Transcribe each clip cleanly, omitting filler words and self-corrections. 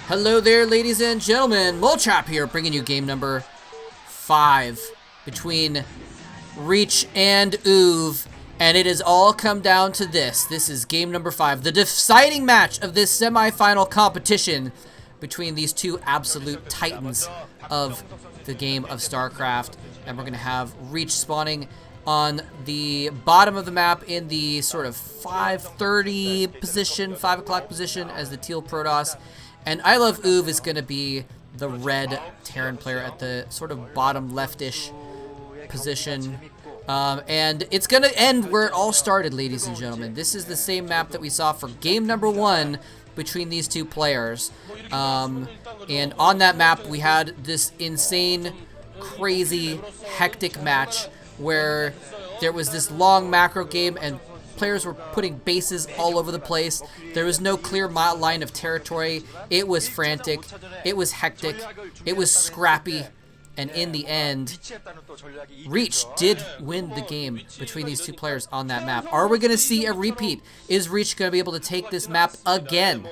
Hello there, ladies and gentlemen. Molchap here, bringing you game number 5 between Reach and oov, and it has all come down to this. This is game number 5, the deciding match of this semi-final competition between these two absolute titans of the game of StarCraft. And we're gonna have Reach spawning on the bottom of the map in the sort of 5:30 position, 5 o'clock position as the teal Protoss. And iloveoov is going to be the red Terran player at the sort of bottom leftish position. And it's going to end where it all started, ladies and gentlemen. This is the same map that we saw for game number 1 between these two players. And on that map, we had this insane, crazy, hectic match where there was this long macro game and players were putting bases all over the place. There was no clear line of territory. It was frantic. It was hectic. It was scrappy. And in the end, Reach did win the game between these two players on that map. Are we going to see a repeat? Is Reach going to be able to take this map again?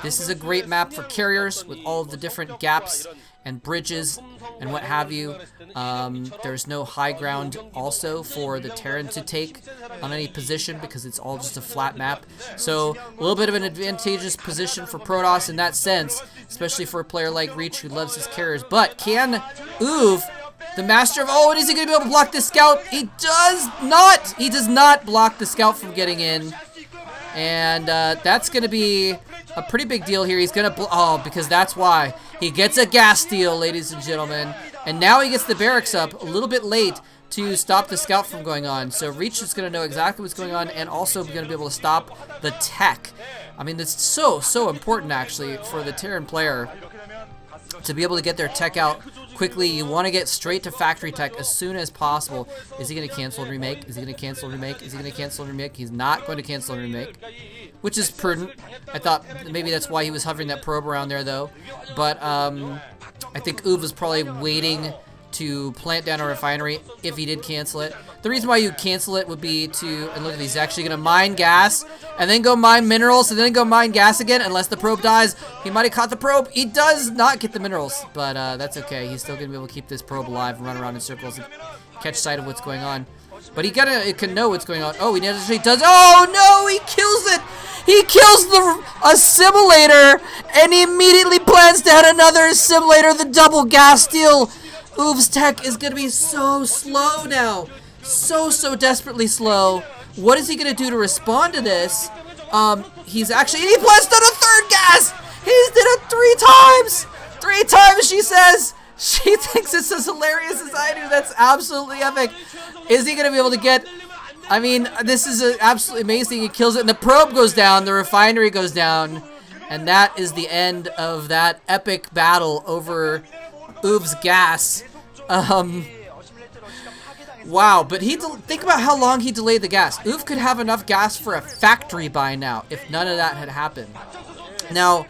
This is a great map for carriers with all of the different gaps and bridges and what have you. There's no high ground also for the Terran to take on any position because it's all just a flat map. So a little bit of an advantageous position for Protoss in that sense, especially for a player like Reach who loves his carriers. But can oov, the master of... Oh, and is he going to be able to block the scout? He does not! He does not block the scout from getting in. And that's going to be a pretty big deal here. He's going to... Oh, because that's why. He gets a gas steal, ladies and gentlemen. And now he gets the barracks up a little bit late to stop the scout from going on. So Reach is going to know exactly what's going on and also going to be able to stop the tech. I mean, it's so important, actually, for the Terran player to be able to get their tech out quickly. You want to get straight to factory tech as soon as possible. Is he going to cancel and remake? Is he going to cancel and remake? Is he going to cancel and remake? He's not going to cancel and remake, which is prudent. I thought maybe that's why he was hovering that probe around there, though. But I think oov was probably waiting to plant down a refinery if he did cancel it. The reason why you cancel it would be to, and look at these, he's actually going to mine gas and then go mine minerals and then go mine gas again unless the probe dies. He might have caught the probe. He does not get the minerals, but that's okay. He's still going to be able to keep this probe alive and run around in circles and catch sight of what's going on. But he can know what's going on. Oh, he actually does. Oh, no, he kills it. He kills the assimilator and he immediately plans to add another assimilator, the double gas steal. Oov's tech is going to be so slow now. So desperately slow. What is he going to do to respond to this? He's actually... He plans down a third gas! He did it 3 times! 3 times, she says! She thinks it's as hilarious as I do. That's absolutely epic. Is he going to be able to get... I mean, this is absolutely amazing. He kills it, and the probe goes down. The refinery goes down. And that is the end of that epic battle over oov's gas. Wow, but think about how long he delayed the gas. Oov could have enough gas for a factory by now if none of that had happened. Now,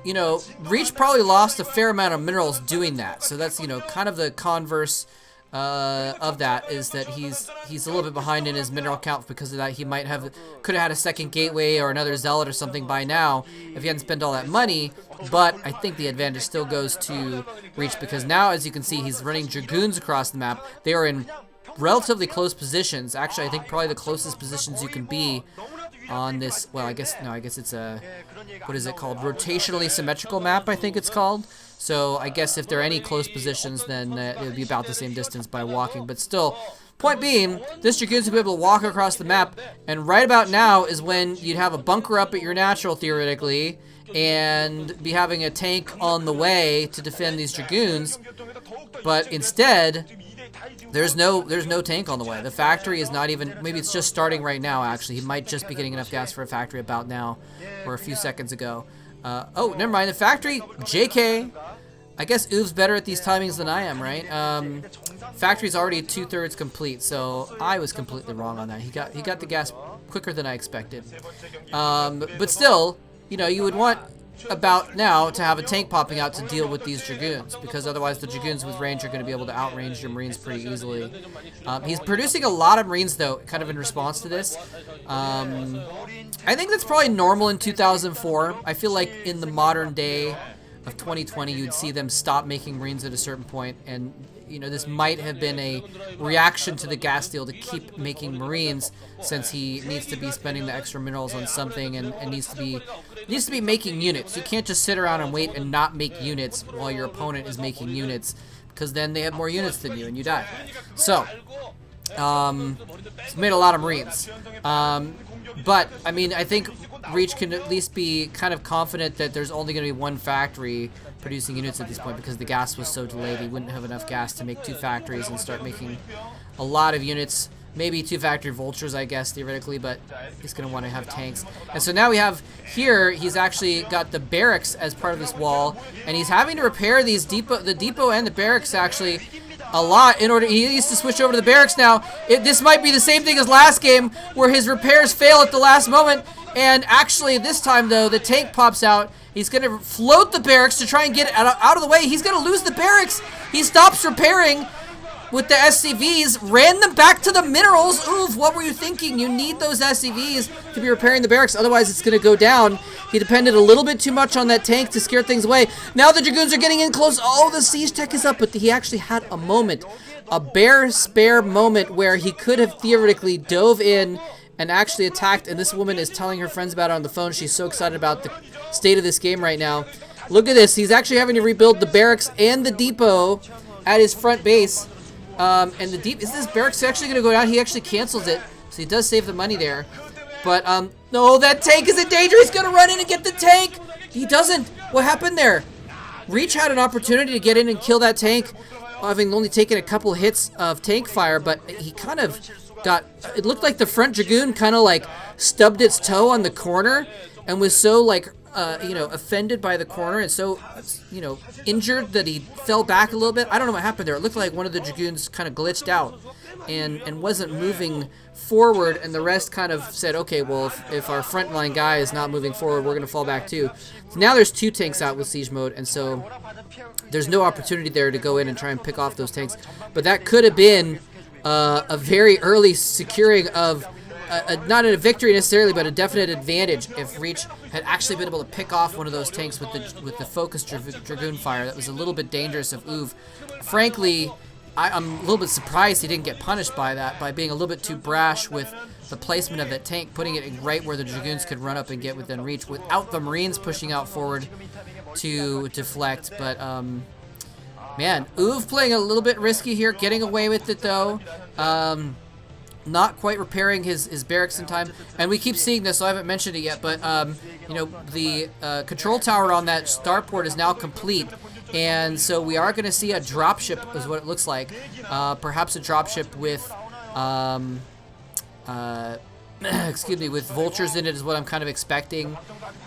you know, Reach probably lost a fair amount of minerals doing that. So that's, you know, kind of the converse of that is that he's a little bit behind in his mineral count because of that. He could have had a second gateway or another zealot or something by now if he hadn't spent all that money. But I think the advantage still goes to Reach because now, as you can see, he's running dragoons across the map. They are in relatively close positions. Actually, I think probably the closest positions you can be on this. Well, I guess it's a, what is it called? Rotationally symmetrical map, I think it's called. So I guess if there are any close positions, then it would be about the same distance by walking. But still, point being, this dragoons will be able to walk across the map. And right about now is when you'd have a bunker up at your natural, theoretically, and be having a tank on the way to defend these dragoons. But instead, there's no tank on the way. The factory is not even, maybe it's just starting right now, actually. He might just be getting enough gas for a factory about now, or a few seconds ago. Oh, never mind, the factory, JK. I guess oov's better at these timings than I am, right? Factory's already 2/3 complete, so I was completely wrong on that. He got the gas quicker than I expected. But still, you know, you would want about now to have a tank popping out to deal with these Dragoons, because otherwise the Dragoons with range are going to be able to outrange your Marines pretty easily. He's producing a lot of Marines, though, kind of in response to this. I think that's probably normal in 2004. I feel like in the modern day of 2020, you'd see them stop making Marines at a certain point, and you know, this might have been a reaction to the gas deal to keep making Marines, since he needs to be spending the extra minerals on something and needs to be making units. You can't just sit around and wait and not make units while your opponent is making units, because then they have more units than you and you die. So, he's made a lot of Marines. But, I mean, I think Reach can at least be kind of confident that there's only going to be one factory producing units at this point, because the gas was so delayed. He wouldn't have enough gas to make 2 factories and start making a lot of units. Maybe 2 factory vultures, I guess, theoretically, but he's going to want to have tanks. And so now we have here, he's actually got the barracks as part of this wall, and he's having to repair these the depot and the barracks actually a lot in order. He needs to switch over to the barracks now. This might be the same thing as last game, where his repairs fail at the last moment. And actually, this time, though, the tank pops out. He's going to float the barracks to try and get it out of the way. He's going to lose the barracks. He stops repairing with the SCVs, ran them back to the minerals. Oof, what were you thinking? You need those SCVs to be repairing the barracks, otherwise it's going to go down. He depended a little bit too much on that tank to scare things away. Now the Dragoons are getting in close. Oh, the siege tech is up, but he actually had a moment, a bare spare moment, where he could have theoretically dove in and actually attacked, and this woman is telling her friends about it on the phone. She's so excited about the state of this game right now. Look at this. He's actually having to rebuild the barracks and the depot at his front base. And is this barracks actually going to go down? He actually cancels it, so he does save the money there. But, no, that tank is in danger. He's going to run in and get the tank. He doesn't. What happened there? Reach had an opportunity to get in and kill that tank, having only taken a couple hits of tank fire, but he kind of got, it looked like the front Dragoon kind of like stubbed its toe on the corner and was so like, you know, offended by the corner and so, you know, injured that he fell back a little bit. I don't know what happened there. It looked like one of the Dragoons kind of glitched out and wasn't moving forward, and the rest kind of said, okay, well, if our frontline guy is not moving forward, we're going to fall back too. So now there's 2 tanks out with siege mode, and so there's no opportunity there to go in and try and pick off those tanks. But that could have been a very early securing of not a victory necessarily, but a definite advantage if Reach had actually been able to pick off one of those tanks with the focused Dragoon fire. That was a little bit dangerous of OOV. Frankly, I'm a little bit surprised he didn't get punished by that, by being a little bit too brash with the placement of that tank, putting it right where the Dragoons could run up and get within reach without the Marines pushing out forward to deflect. But man, OOV playing a little bit risky here, getting away with it though. Not quite repairing his barracks in time, and we keep seeing this, so I haven't mentioned it yet, but you know, the control tower on that starport is now complete, and so we are going to see a dropship is what it looks like. Perhaps a dropship with excuse me, with vultures in it is what I'm kind of expecting.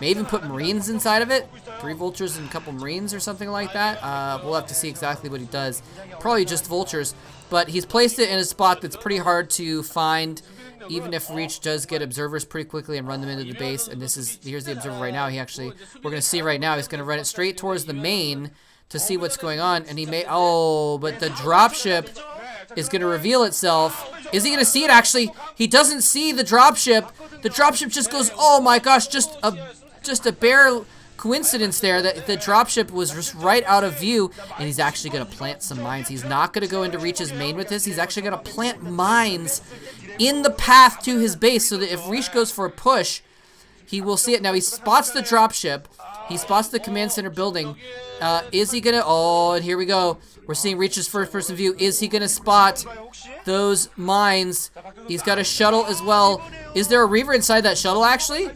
May even put Marines inside of it, 3 vultures and a couple Marines or something like that. We'll have to see exactly what he does. Probably just vultures. But he's placed it in a spot that's pretty hard to find, even if Reach does get observers pretty quickly and run them into the base. And here's the observer right now. We're going to see right now, he's going to run it straight towards the main to see what's going on. And but the dropship is going to reveal itself. Is he going to see it actually? He doesn't see the dropship. The dropship just goes, oh my gosh, just a bare coincidence there that the dropship was just right out of view, and he's actually going to plant some mines. He's not going to go into Reach's main with this. He's actually going to plant mines in the path to his base so that if Reach goes for a push, he will see it. Now he spots the dropship. He spots the command center building. Is he going to... Oh, and here we go. We're seeing Reach's first-person view. Is he going to spot those mines? He's got a shuttle as well. Is there a Reaver inside that shuttle, actually?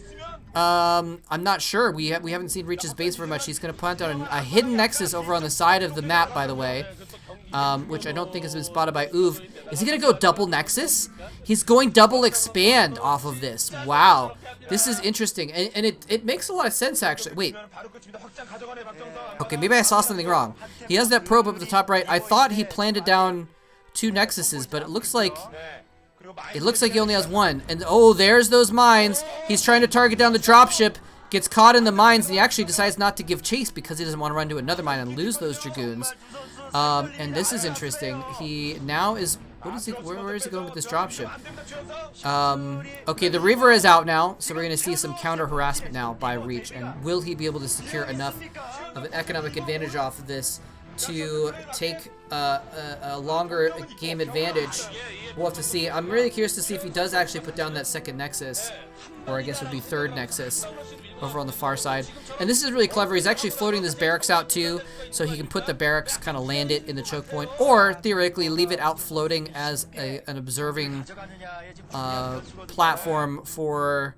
I'm not sure. We haven't seen Reach's base very much. He's going to plant on a hidden nexus over on the side of the map, by the way, which I don't think has been spotted by OOV. Is he going to go double nexus? He's going double expand off of this. Wow. This is interesting. And it makes a lot of sense, actually. Wait. Okay, maybe I saw something wrong. He has that probe up at the top right. I thought he planted down 2 nexuses, but it looks like he only has 1. And oh, there's those mines. He's trying to target down the dropship. gets caught in the mines, and he actually decides not to give chase because he doesn't want to run to another mine and lose those Dragoons. And this is interesting. He now is... What is he? Where is he going with this dropship? Okay, the Reaver is out now, so we're going to see some counter harassment now by Reach. And will he be able to secure enough of an economic advantage off of this to take a longer game advantage? We'll have to see. I'm really curious to see if he does actually put down that second Nexus, or I guess it would be third Nexus over on the far side. And this is really clever. He's actually floating this barracks out too, so he can put the barracks, kind of land it in the choke point, or theoretically leave it out floating as an observing platform for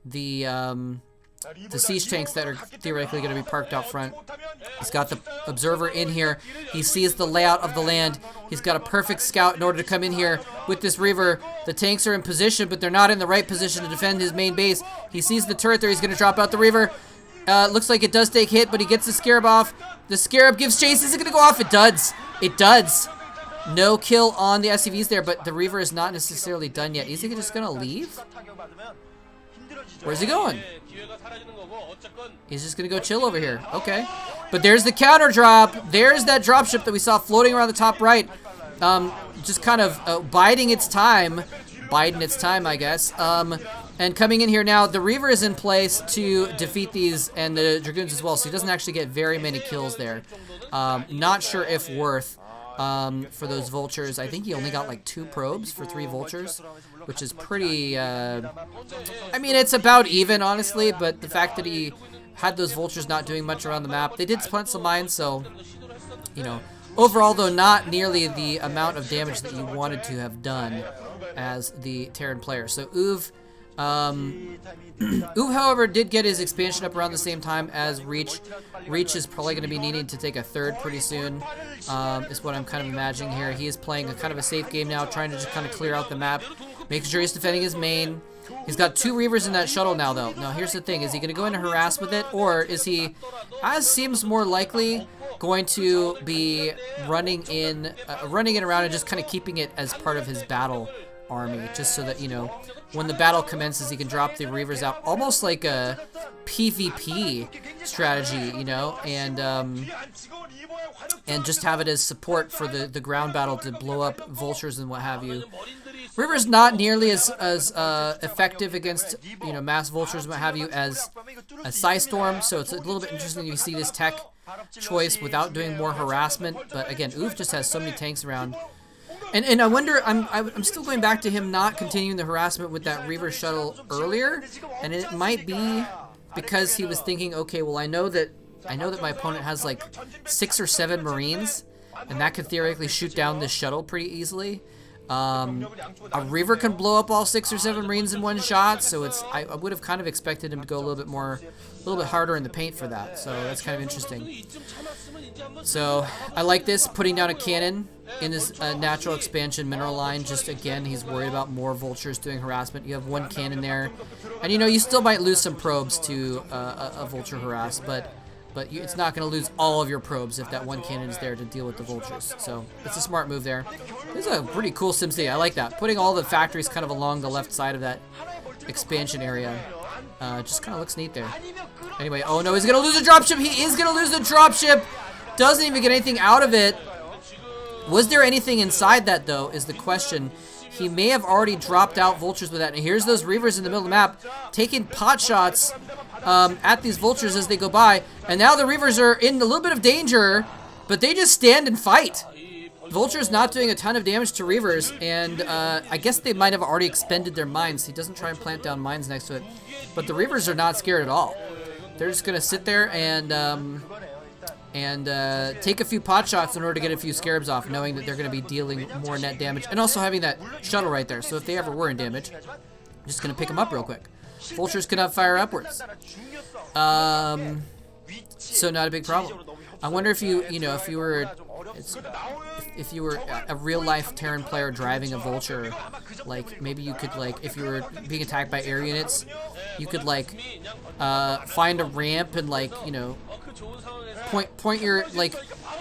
the siege tanks that are theoretically going to be parked out front. He's got the observer in here. He sees the layout of the land. He's got a perfect scout in order to come in here with this Reaver. The tanks are in position, but they're not in the right position to defend his main base. He sees the turret there. He's going to drop out the Reaver. Looks like it does take hit, but he gets the Scarab off. The Scarab gives chase. Is it going to go off? It does. It does. No kill on the SCVs there, but the Reaver is not necessarily done yet. Is he just going to leave? Where's he going? He's just going to go chill over here. Okay. But there's the counter drop. There's that dropship that we saw floating around the top right. Just kind of biding its time. Biding its time, I guess. And coming in here now, the Reaver is in place to defeat these and the Dragoons as well, so he doesn't actually get very many kills there. Not sure if worth for those Vultures. I think he only got like 2 probes for 3 Vultures, which is pretty... I mean, it's about even, honestly, but the fact that he had those Vultures not doing much around the map, they did plant some mines, so, you know, overall, though, not nearly the amount of damage that you wanted to have done as the Terran player. So oov, oov, however, did get his expansion up around the same time as Reach. Reach is probably going to be needing to take a third pretty soon, is what I'm kind of imagining here. He is playing a kind of a safe game now, trying to just kind of clear out the map, making sure he's defending his main. He's got 2 Reavers in that shuttle now, though. Now, here's the thing. Is he going to go in and harass with it, or is he, as seems more likely, going to be running in around and just kind of keeping it as part of his battle army, just so that, you know, when the battle commences, he can drop the Reavers out, almost like a PvP strategy, you know, and just have it as support for the ground battle to blow up Vultures and what have you. Reaver's not nearly as effective against, you know, mass Vultures and what have you as a Psystorm, so it's a little bit interesting to see this tech choice without doing more harassment. But again, Oof just has so many tanks around. And I wonder, I'm still going back to him not continuing the harassment with that Reaver shuttle earlier, and it might be because he was thinking, okay, well, I know that my opponent has like 6 or 7 Marines, and that could theoretically shoot down this shuttle pretty easily. A Reaver can blow up all 6 or 7 Marines in one shot, so I would have kind of expected him to go a little bit harder in the paint for that. So that's kind of interesting. So I like this, putting down a cannon in this natural expansion mineral line. Just again, he's worried about more Vultures doing harassment. You have 1 cannon there, and you know, you still might lose some probes to a Vulture harass, but it's not going to lose all of your probes if that 1 cannon is there to deal with the Vultures. So it's a smart move there. This is a pretty cool SimCity. I like that. Putting all the factories kind of along the left side of that expansion area. Just kind of looks neat there. Anyway, oh no, he's going to lose the dropship. He is going to lose the dropship. Doesn't even get anything out of it. Was there anything inside that, though, is the question. He may have already dropped out Vultures with that. And here's those Reavers in the middle of the map taking pot shots at these Vultures as they go by. And now the Reavers are in a little bit of danger, but they just stand and fight. Vulture's not doing a ton of damage to Reavers, and I guess they might have already expended their mines. He doesn't try and plant down mines next to it. But the Reavers are not scared at all. They're just going to sit there and take a few pot shots in order to get a few Scarabs off, knowing that they're going to be dealing more net damage, and also having that shuttle right there. So if they ever were in damage, I'm just going to pick them up real quick. Vultures cannot fire upwards. So not a big problem. I wonder if if you were a real life Terran player driving a Vulture, like maybe you could, like, if you were being attacked by air units, you could like find a ramp and, like, you know, point your, like,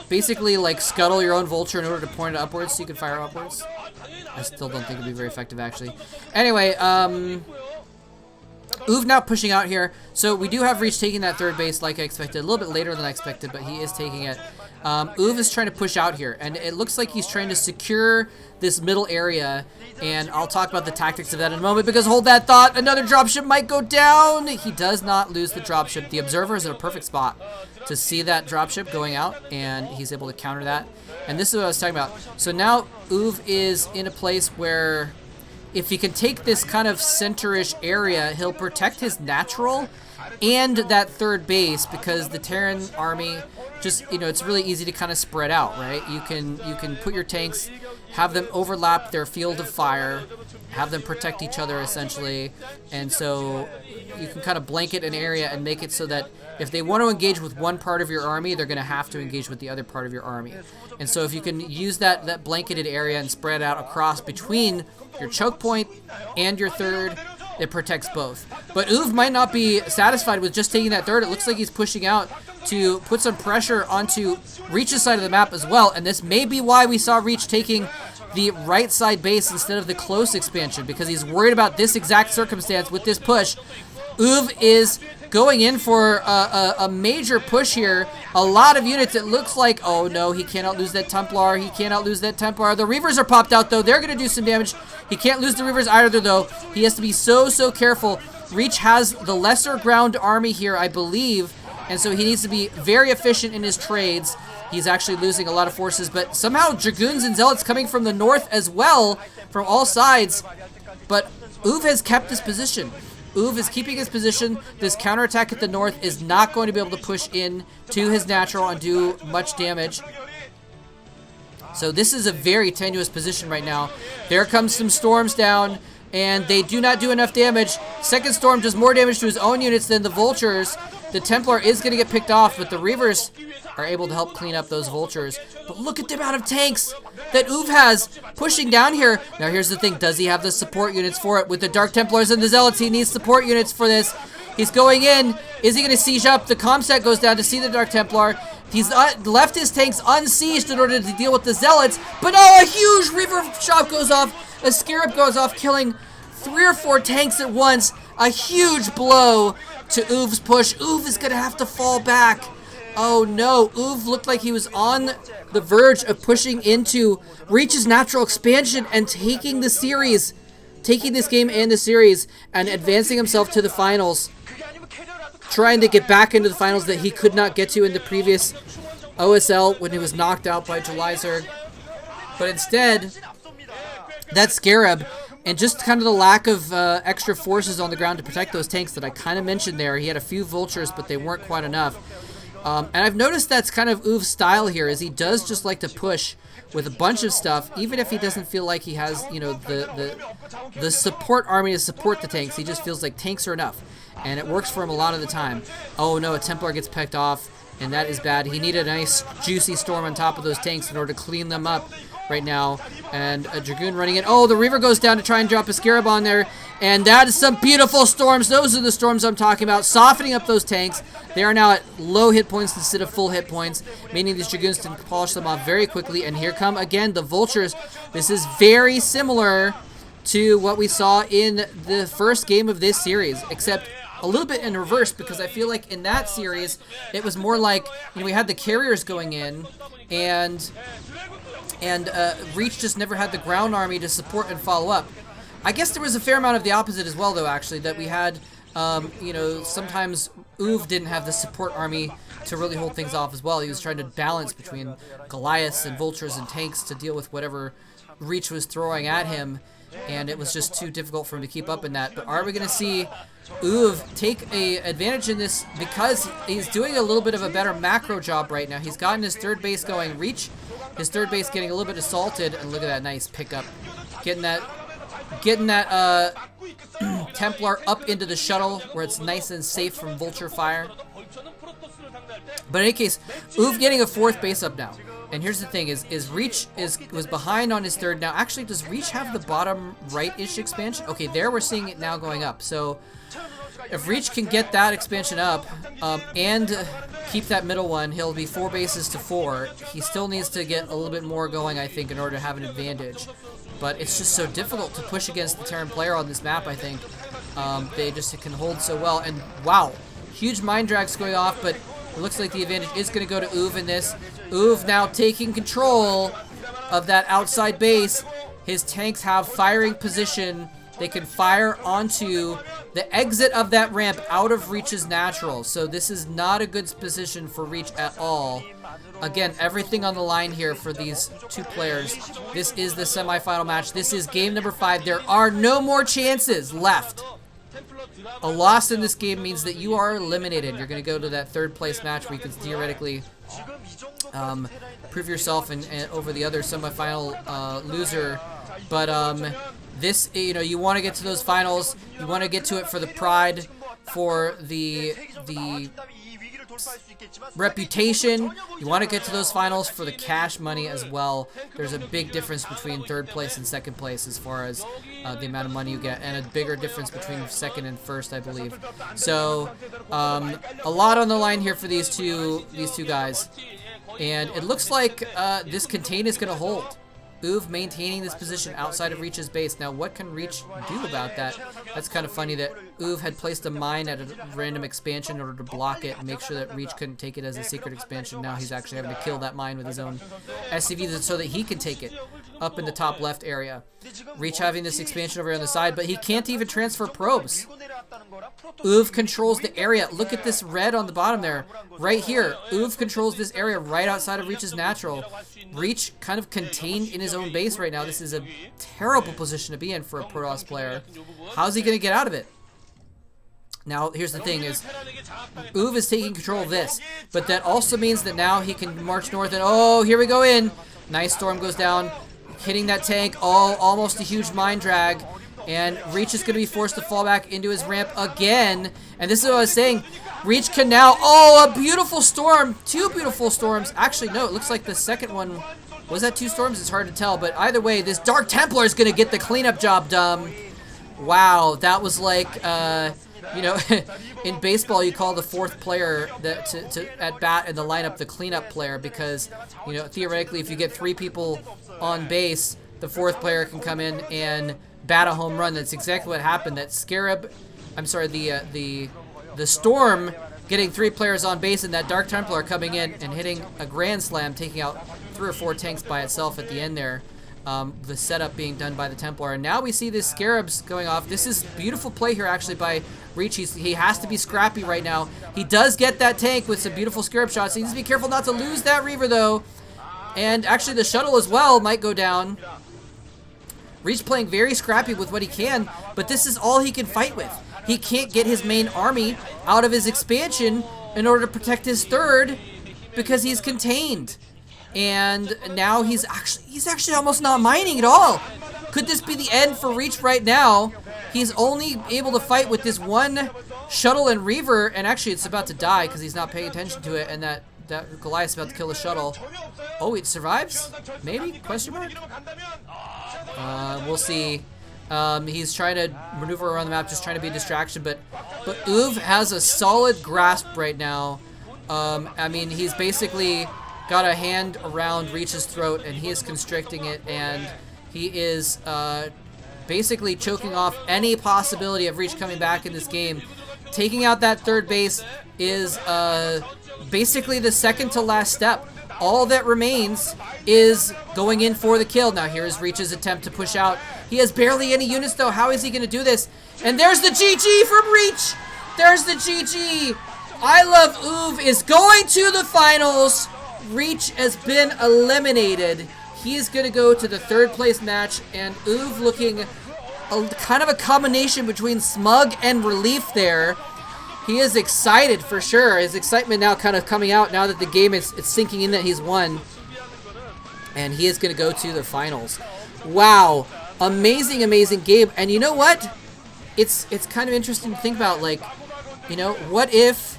basically like scuttle your own Vulture in order to point it upwards so you could fire upwards. I still don't think it'd be very effective, actually. Anyway, OOV now pushing out here. So we do have Reach taking that third base like I expected. A little bit later than I expected, but he is taking it. OOV is trying to push out here, and it looks like he's trying to secure this middle area, and I'll talk about the tactics of that in a moment, because hold that thought, another dropship might go down. He does not lose the dropship. The Observer is in a perfect spot to see that dropship going out, and he's able to counter that. And this is what I was talking about. So now OOV is in a place where if he can take this kind of center-ish area, he'll protect his natural and that third base, because the Terran army just, you know, it's really easy to kind of spread out, right? You can put your tanks, have them overlap their field of fire, have them protect each other essentially, and so you can kind of blanket an area and make it so that if they want to engage with one part of your army, they're going to have to engage with the other part of your army. And so if you can use that blanketed area and spread out across between your choke point and your third, it protects both. But OOV might not be satisfied with just taking that third. It looks like he's pushing out to put some pressure onto Reach's side of the map as well, and this may be why we saw Reach taking the right side base instead of the close expansion, because he's worried about this exact circumstance with this push. OOV is going in for a major push here. A lot of units. It looks like, oh no, he cannot lose that Templar. He cannot lose that Templar. The Reavers are popped out though. They're going to do some damage. He can't lose the Reavers either though. He has to be so careful. Reach has the lesser ground army here, I believe, and so he needs to be very efficient in his trades. He's actually losing a lot of forces, but somehow Dragoons and Zealots coming from the north as well, from all sides. But OOV has kept his position. OOV is keeping his position. This counterattack at the north is not going to be able to push in to his natural and do much damage. So this is a very tenuous position right now. There comes some storms down, and they do not do enough damage. Second storm does more damage to his own units than the vultures. The Templar is going to get picked off, but the Reavers are able to help clean up those vultures. But look at the amount of tanks that OOV has pushing down here. Now here's the thing, does he have the support units for it? With the Dark Templars and the Zealots, he needs support units for this. He's going in. Is he going to siege up? The Comsat goes down to see the Dark Templar. He's left his tanks unsieged in order to deal with the Zealots. But oh, a huge Reaver shot goes off. A Scarab goes off, killing 3 or 4 tanks at once. A huge blow to OOV's push. OOV is going to have to fall back. Oh no, OOV looked like he was on the verge of pushing into Reach's natural expansion and taking the series. Taking this game and the series and advancing himself to the finals. Trying to get back into the finals that he could not get to in the previous OSL when he was knocked out by Jelizer. But instead, that Scarab and just kind of the lack of extra forces on the ground to protect those tanks that I kind of mentioned there. He had a few vultures, but they weren't quite enough. And I've noticed that's kind of OOV's style here, is he does just like to push with a bunch of stuff, even if he doesn't feel like he has, you know, the support army to support the tanks. He just feels like tanks are enough, and it works for him a lot of the time. Oh no, a Templar gets picked off, and that is bad. He needed a nice juicy storm on top of those tanks in order to clean them up right now. And a Dragoon running in. Oh, the Reaver goes down to try and drop a Scarab on there, and that is some beautiful storms. Those are the storms I'm talking about, softening up those tanks. They are now at low hit points instead of full hit points, meaning these Dragoons can polish them off very quickly. And here come again the Vultures. This is very similar to what we saw in the first game of this series, except a little bit in reverse, because I feel like in that series it was more like, you know, we had the carriers going in, and Reach just never had the ground army to support and follow up. I guess there was a fair amount of the opposite as well, though, actually, that we had, you know, sometimes OOV didn't have the support army to really hold things off as well. He was trying to balance between Goliaths and Vultures and tanks to deal with whatever Reach was throwing at him, and it was just too difficult for him to keep up in that. But are we going to see OOV take a advantage in this, because he's doing a little bit of a better macro job right now? He's gotten his third base going. Reach, his third base getting a little bit assaulted, and look at that nice pickup. Getting that Templar up into the shuttle where it's nice and safe from vulture fire. But in any case, OOV getting a 4th base up now. And here's the thing, is Reach was behind on his third. Now, actually, does Reach have the bottom right-ish expansion? Okay, there we're seeing it now going up. So if Reach can get that expansion up and keep that middle one, he'll be 4 bases to 4. He still needs to get a little bit more going, I think, in order to have an advantage. But it's just so difficult to push against the Terran player on this map, I think. They just can hold so well. And wow, huge mind drags going off, but it looks like the advantage is going to go to OOV in this. OOV now taking control of that outside base. His tanks have firing position. They can fire onto the exit of that ramp out of Reach's natural. So this is not a good position for Reach at all. Again, everything on the line here for these two players. This is the semifinal match. This is game number 5. There are no more chances left. A loss in this game means that you are eliminated. You're going to go to that 3rd place match where you can theoretically prove yourself and over the other semifinal loser. But this, you know, you want to get to those finals. You want to get to it for the pride, for the reputation. You want to get to those finals for the cash money as well. There's a big difference between 3rd place and 2nd place as far as the amount of money you get, and a bigger difference between 2nd and 1st, I believe. So a lot on the line here for these two guys, and it looks like this contain is going to hold. OOV maintaining this position outside of Reach's base. Now, what can Reach do about that? That's kind of funny that OOV had placed a mine at a random expansion in order to block it and make sure that Reach couldn't take it as a secret expansion. Now he's actually having to kill that mine with his own SCV so that he can take it up in the top left area. Reach having this expansion over on the side, but he can't even transfer probes. OOV controls the area. Look at this red on the bottom there. Right here, OOV controls this area right outside of Reach's natural. Reach kind of contained in his own base right now. This is a terrible position to be in for a Protoss player. How's he going to get out of it? Now, here's the thing is, OOV is taking control of this, but that also means that now he can march north and, oh, here we go in. Nice storm goes down, hitting that tank, almost a huge mine drag. And Reach is going to be forced to fall back into his ramp again. And this is what I was saying. Reach can now... Oh, a beautiful storm. 2 beautiful storms. Actually, no, it looks like the second one... Was that 2 storms? It's hard to tell. But either way, this Dark Templar is going to get the cleanup job done. Wow, that was like... you know, in baseball, you call the 4th player at bat in the lineup the cleanup player because, you know, theoretically, if you get 3 people on base, the 4th player can come in and bat a home run. That's exactly what happened. That Scarab, I'm sorry, the Storm getting 3 players on base and that Dark Templar coming in and hitting a grand slam, taking out 3 or 4 tanks by itself at the end there. The setup being done by the Templar. And now we see this Scarabs going off. This is beautiful play here actually by Reach. He has to be scrappy right now. He does get that tank with some beautiful Scarab shots. He needs to be careful not to lose that Reaver though. And actually the shuttle as well might go down. Reach playing very scrappy with what he can, but this is all he can fight with. He can't get his main army out of his expansion in order to protect his 3rd because he's contained. And now he's actually almost not mining at all. Could this be the end for Reach right now? He's only able to fight with this 1 shuttle and Reaver, and actually it's about to die because he's not paying attention to it, and that Goliath's about to kill the shuttle. Oh, it survives? Maybe? Question mark? We'll see. He's trying to maneuver around the map, just trying to be a distraction, but OOV has a solid grasp right now. I mean, he's basically got a hand around Reach's throat, and he is constricting it, and he is basically choking off any possibility of Reach coming back in this game. Taking out that 3rd base is basically the second to last step. All that remains is going in for the kill. Now here's Reach's attempt to push out. He has barely any units though. How is he going to do this? And there's the GG from Reach. There's the GG. iloveoov is going to the finals. Reach has been eliminated. He's going to go to the 3rd place match, and OOV looking kind of a combination between smug and relief there. He is excited for sure. His excitement now kind of coming out now that the game is sinking in that he's won. And he is going to go to the finals. Wow. Amazing, amazing game. And you know what? It's kind of interesting to think about, like, you know, what if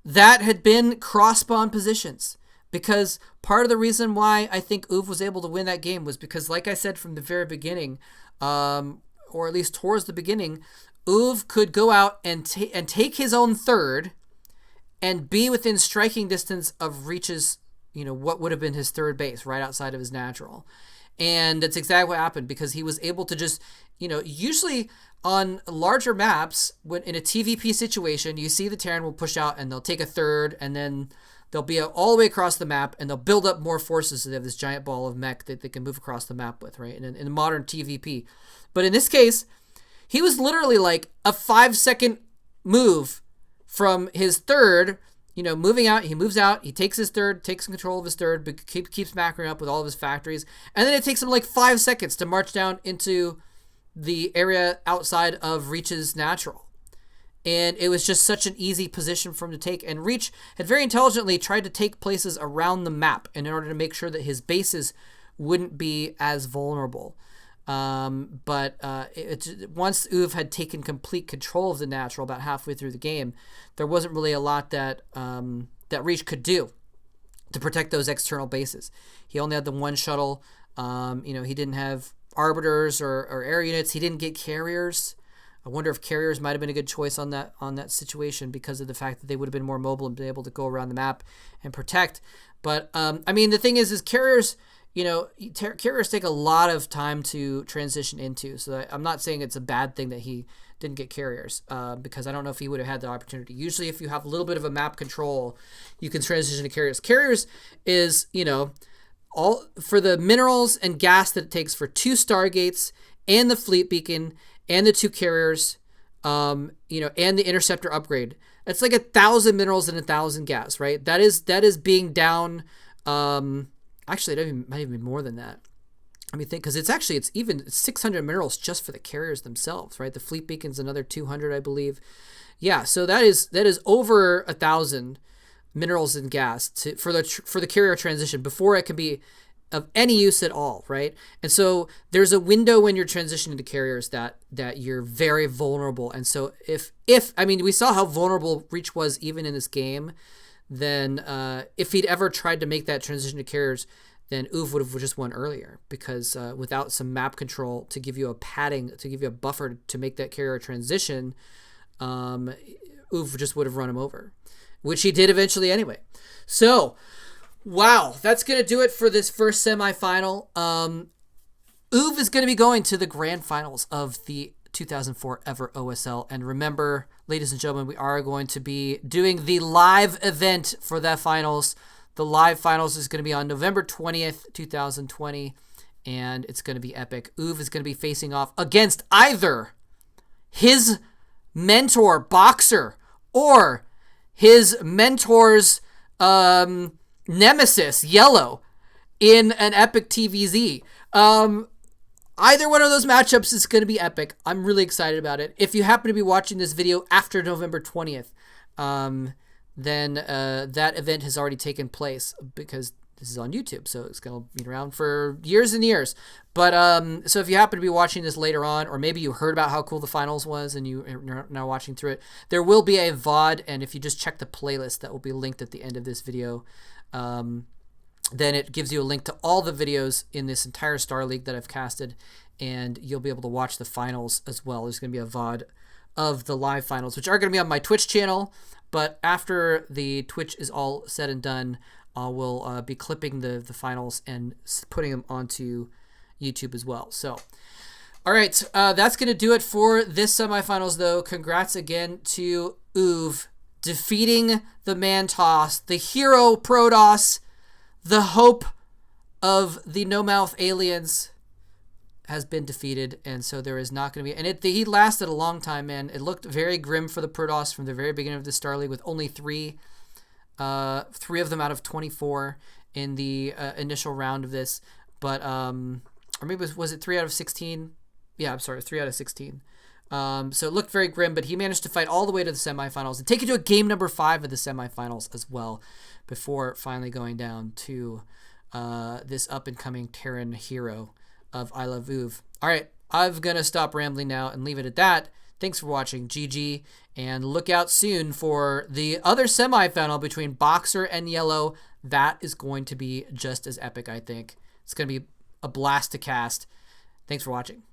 that had been cross-spawn positions? Because part of the reason why I think OOV was able to win that game was because, like I said from the very beginning, or at least towards the beginning, OOV could go out and take his own 3rd and be within striking distance of Reach's, you know, what would have been his 3rd base right outside of his natural. And that's exactly what happened because he was able to just, you know, usually on larger maps, when in a TVP situation, you see the Terran will push out and they'll take a third, and then they'll be all the way across the map, and they'll build up more forces so they have this giant ball of mech that they can move across the map with, right? In modern TVP. But in this case, he was literally like a 5-second move from his third, moving out. He moves out, he takes his third, takes control of his third, but keeps macroing up with all of his factories. And then it takes him like 5 seconds to march down into the area outside of Reach's natural. And it was just such an easy position for him to take. And Reach had very intelligently tried to take places around the map in order to make sure that his bases wouldn't be as vulnerable. But once OOV had taken complete control of the natural about halfway through the game, there wasn't really a lot that Reach could do to protect those external bases. He only had the one shuttle. He didn't have arbiters or air units. He didn't get carriers. I wonder if carriers might have been a good choice on that situation because of the fact that they would have been more mobile and been able to go around the map and protect. But the thing is carriers, carriers take a lot of time to transition into. So I'm not saying it's a bad thing that he didn't get carriers, because I don't know if he would have had the opportunity. Usually if you have a little bit of a map control, you can transition to carriers. Carriers is, all for the minerals and gas that it takes for 2 Stargates and the fleet beacon and the 2 carriers, and the interceptor upgrade. It's like 1,000 minerals and 1,000 gas, right? That is being down. Actually, it might even be more than that. I mean, because it's even 600 minerals just for the carriers themselves, right? The fleet beacon's another 200, I believe. Yeah, so that is over 1,000 minerals and gas for the carrier transition before it can be of any use at all, right? And so there's a window when you're transitioning to carriers that you're very vulnerable. And so if we saw how vulnerable Reach was even in this game, then if he'd ever tried to make that transition to carriers, then OOV would have just won earlier, because without some map control to give you a padding, to give you a buffer to make that carrier transition, OOV just would have run him over, which he did eventually anyway. So, wow, that's going to do it for this first semifinal. OOV is going to be going to the grand finals of the 2004 Ever OSL. And remember, ladies and gentlemen, we are going to be doing the live event for that finals. The live finals is going to be on November 20th, 2020, and it's going to be epic. OOV is going to be facing off against either his mentor, Boxer, or his mentor's nemesis, Yellow, in an epic TVZ. Either one of those matchups is going to be epic. I'm really excited about it. If you happen to be watching this video after November 20th, then that event has already taken place, because this is on YouTube, so it's going to be around for years and years. But so if you happen to be watching this later on, or maybe you heard about how cool the finals was and you're now watching through it, there will be a VOD, and if you just check the playlist that will be linked at the end of this video, then it gives you a link to all the videos in this entire Star League that I've casted, and you'll be able to watch the finals as well. There's going to be a VOD of the live finals, which are going to be on my Twitch channel, but after the Twitch is all said and done, I will be clipping the finals and putting them onto YouTube as well. So, all right, that's going to do it for this semifinals, though. Congrats again to OOV, defeating the Mantos, the hero Protoss, the hope of the No-Mouth aliens has been defeated, and so there is not going to be... And he lasted a long time, man. It looked very grim for the Protoss from the very beginning of the Star League, with only three of them out of 24 in the initial round of this. But, or maybe was it 3 out of 16? Yeah, I'm sorry, 3 out of 16. So it looked very grim, but he managed to fight all the way to the semifinals and take it to a game number 5 of the semifinals as well, before finally going down to this up-and-coming Terran hero of iloveoov. All right, I'm going to stop rambling now and leave it at that. Thanks for watching, GG, and look out soon for the other semifinal between Boxer and Yellow. That is going to be just as epic, I think. It's going to be a blast to cast. Thanks for watching.